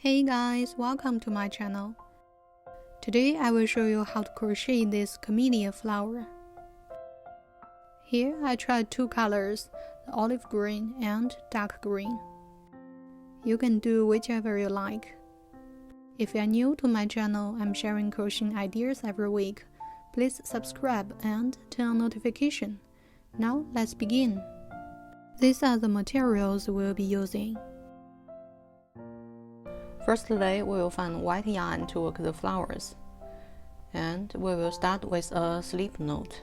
Hey guys, welcome to my channel. Today I will show you how to crochet this camellia flower. Here I tried two colors, the olive green and dark green. You can do whichever you like. If you are new to my channel, I'm sharing crocheting ideas every week. Please subscribe and turn on notification. Now let's begin. These are the materials we'll be using. Firstly, we will find white yarn to work the flowers, and we will start with a slip knot.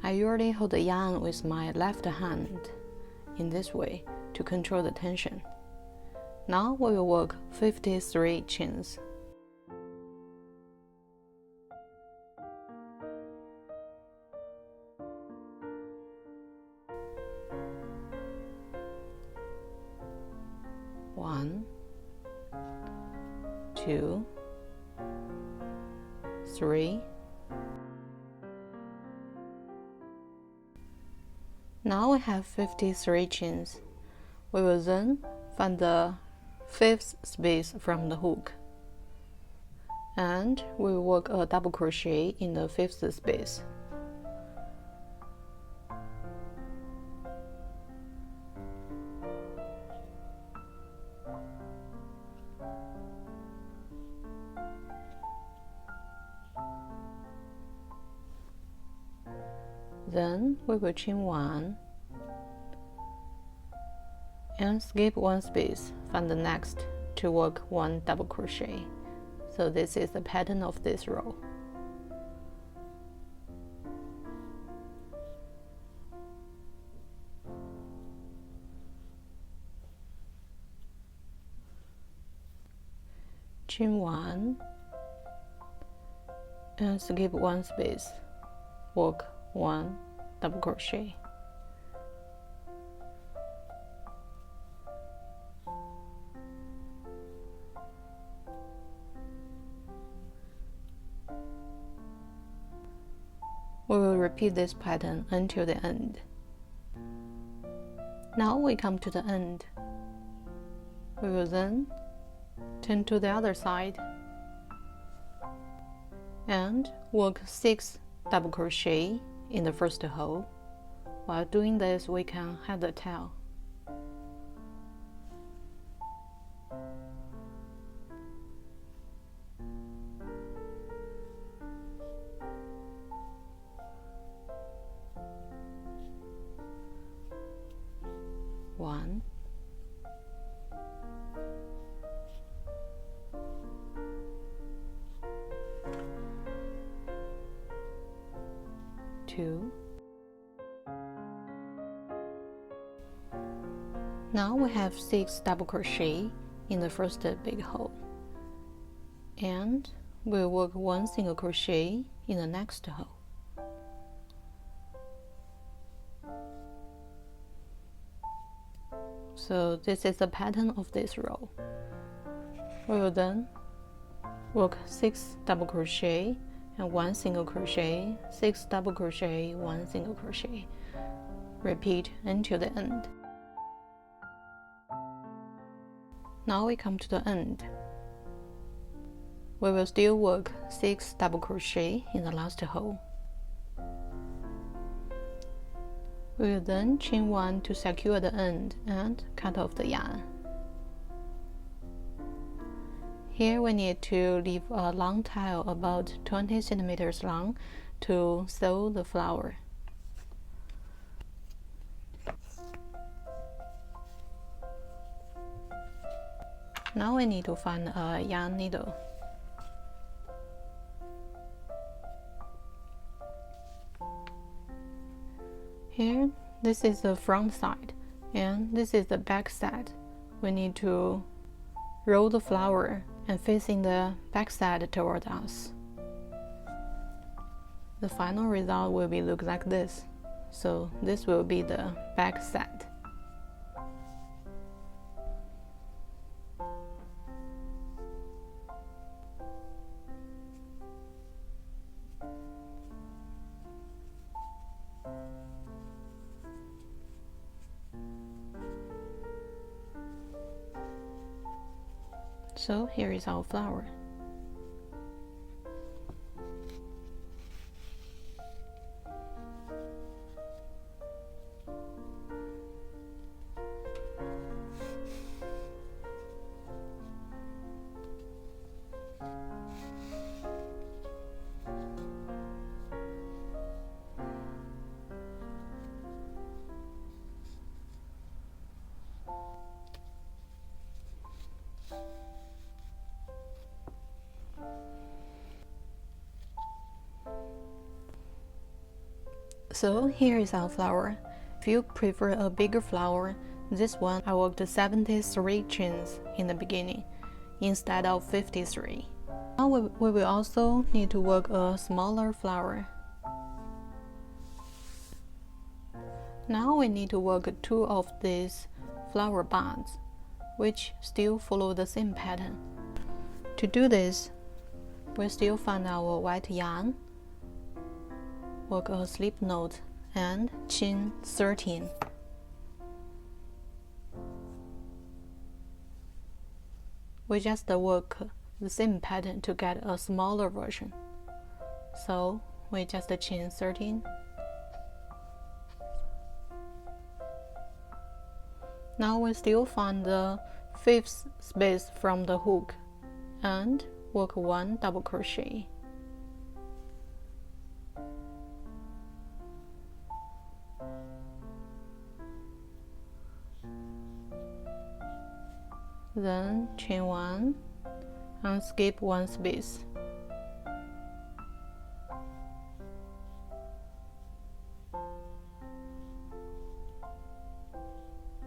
I usually hold the yarn with my left hand in this way to control the tension. Now we will work 53 chains. One, 2, 3. Now we have 53 chains. We will then find the 5th space from the hook, and we will work a double crochet in the 5th space. Then we will chain 1 and skip 1 space, find the next to work 1 double crochet. So this is the pattern of this row. Chain 1 and skip 1 space, work 1 double crochet. We will repeat this pattern until the end. Now we come to the end. We will then turn to the other side and work 6 double crochet in the first hole. While doing this, we can hide the tail. One, 2. Now we have 6 double crochet in the first big hole, and we'll work 1 single crochet in the next hole. So this is the pattern of this row. We will then work 6 double crochet and 1 single crochet, 6 double crochet, 1 single crochet. Repeat until the end. Now we come to the end. We will still work 6 double crochet in the last hole. We will then chain 1 to secure the end and cut off the yarn. Here we need to leave a long tail about 20 centimeters long to sew the flower. Now we need to find a yarn needle. Here, this is the front side, and this is the back side. We need to roll the flower and facing the back side toward us. The final result will look like this. So this will be the back side. So here is our flower. So here is our flower. If you prefer a bigger flower, this one I worked 73 chains in the beginning instead of 53. Now we will also need to work a smaller flower. Now we need to work 2 of these flower buds, which still follow the same pattern. To do this, we still find our white yarn, work a slip knot and chain 13. We just work the same pattern to get a smaller version. So we just chain 13. Now we still find the 5th space from the hook and work 1 double crochet. Then chain 1 and skip 1 space.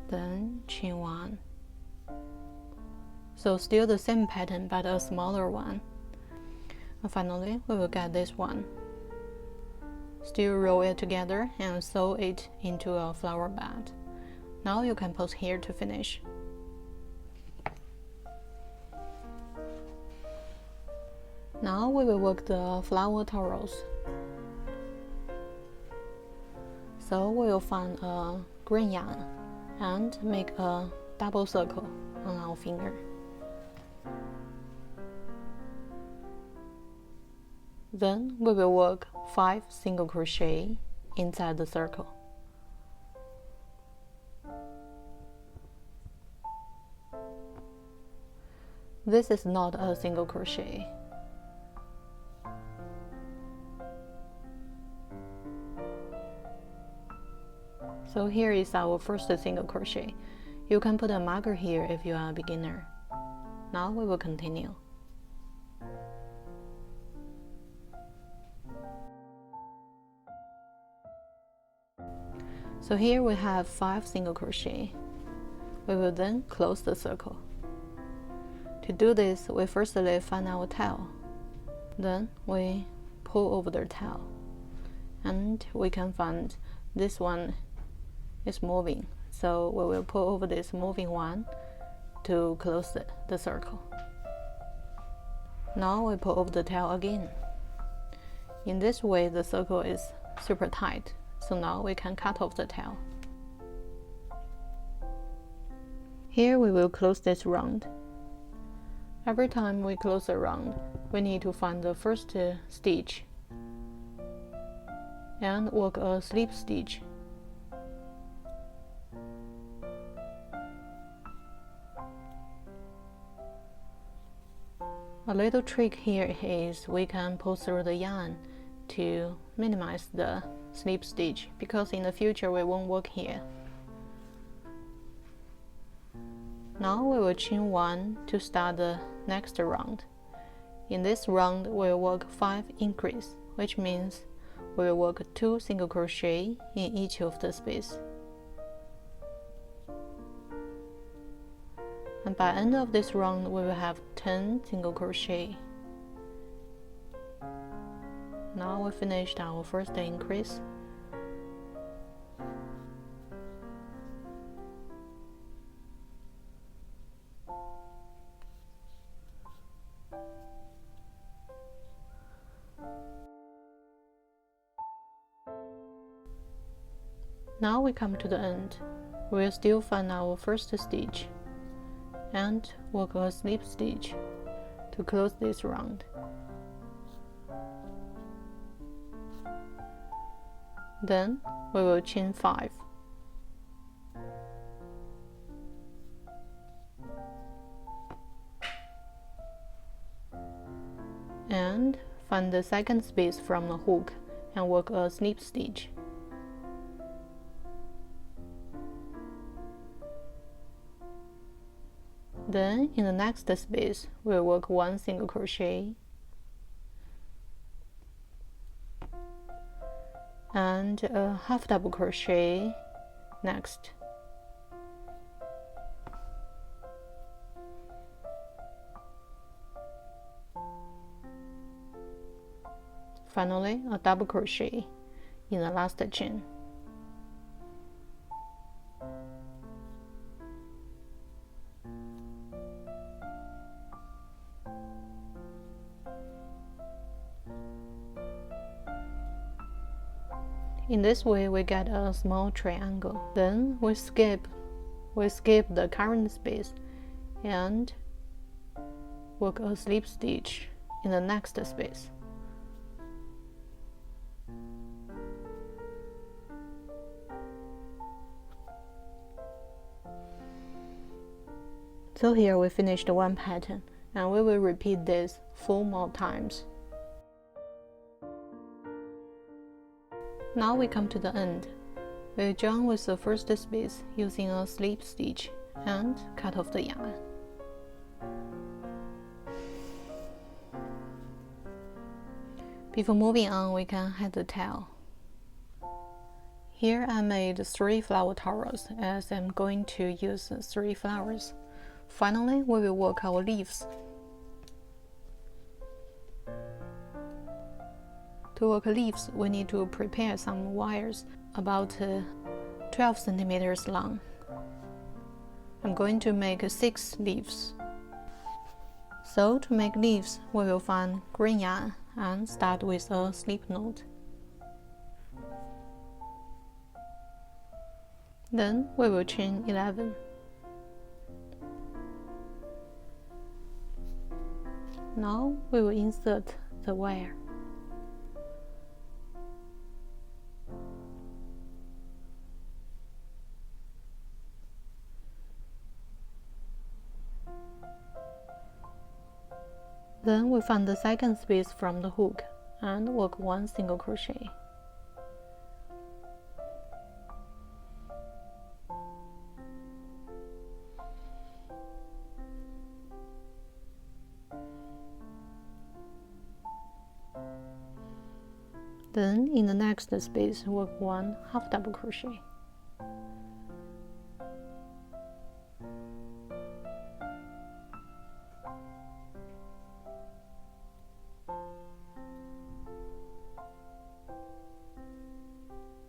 Then chain 1. So still the same pattern but a smaller one. And finally we will get this one. Still roll it together and sew it into a flower bed. Now you can pause here to finish. Now we will work the flower torus. So we will find a green yarn and make a double circle on our finger. Then we will work 5 single crochet inside the circle. This is not a single crochet. So here is our first single crochet. You can put a marker here if you are a beginner. Now we will continue. So here we have 5 single crochet. We will then close the circle. To do this, we firstly find our tail. Then we pull over the tail. And we can find this one is moving. So we will pull over this moving one to close the circle. Now we pull over the tail again. In this way, the circle is super tight. So now we can cut off the tail. Here we will close this round. Every time we close a round, we need to find the first stitch and work a slip stitch. A little trick here is we can pull through the yarn to minimize the slip stitch, because in the future we won't work here. Now we will chain 1 to start the next round. In this round we will work 5 increase, which means we will work 2 single crochet in each of the space. And by end of this round we will have 10 single crochet. Now we finished our first increase. Now we come to the end. We will still find our first stitch and work a slip stitch to close this round. Then we will chain 5. And find the second space from the hook and work a slip stitch. Then in the next space, we'll work 1 single crochet and a half double crochet next. Finally, a double crochet in the last chain. In this way, we get a small triangle. Then we skip the current space and work a slip stitch in the next space. So here we finished one pattern, and we will repeat this 4 more times. Now we come to the end. We'll join with the first space using a slip stitch and cut off the yarn. Before moving on, we can add the tail. Here I made 3 flower torus as I'm going to use 3 flowers. Finally, we will work our leaves. To work leaves, we need to prepare some wires about 12 centimeters long. I'm going to make 6 leaves. So to make leaves, we will find green yarn and start with a slip knot. Then we will chain 11. Now we will insert the wire. Then we find the second space from the hook and work 1 single crochet. Then in the next space, work 1 half double crochet.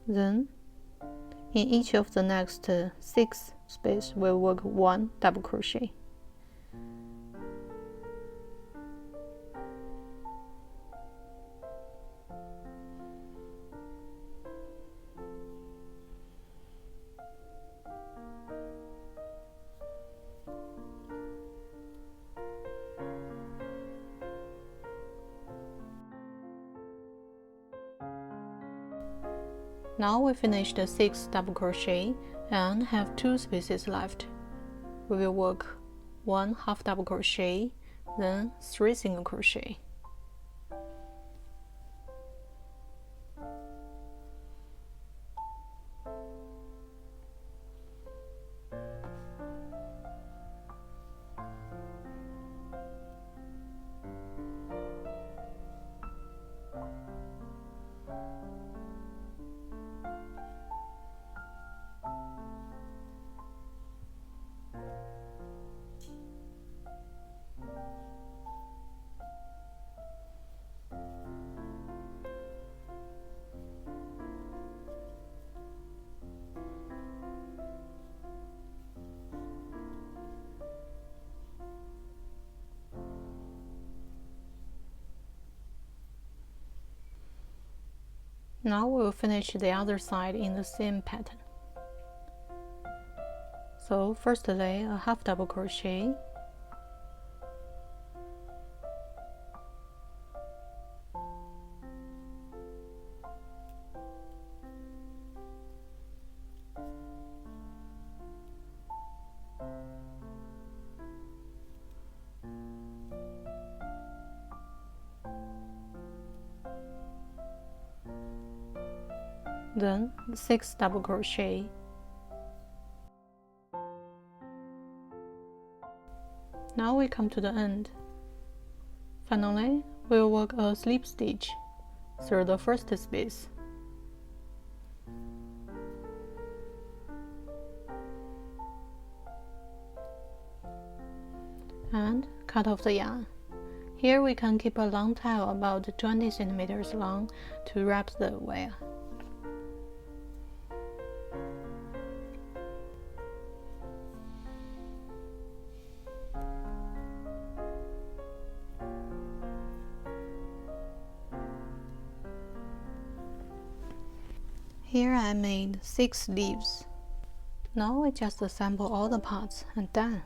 Then in each of the next 6 spaces, we'll work 1 double crochet. Now we finished 6 double crochet and have 2 spaces left. We will work 1 half double crochet, then 3 single crochet. Now we'll finish the other side in the same pattern. So first lay a half double crochet, then 6 double crochet. Now we come to the end. Finally, we'll work a slip stitch through the first space. And cut off the yarn. Here we can keep a long tail about 20 centimeters long to wrap the wire. Here I made 6 leaves. Now I just assemble all the parts and done.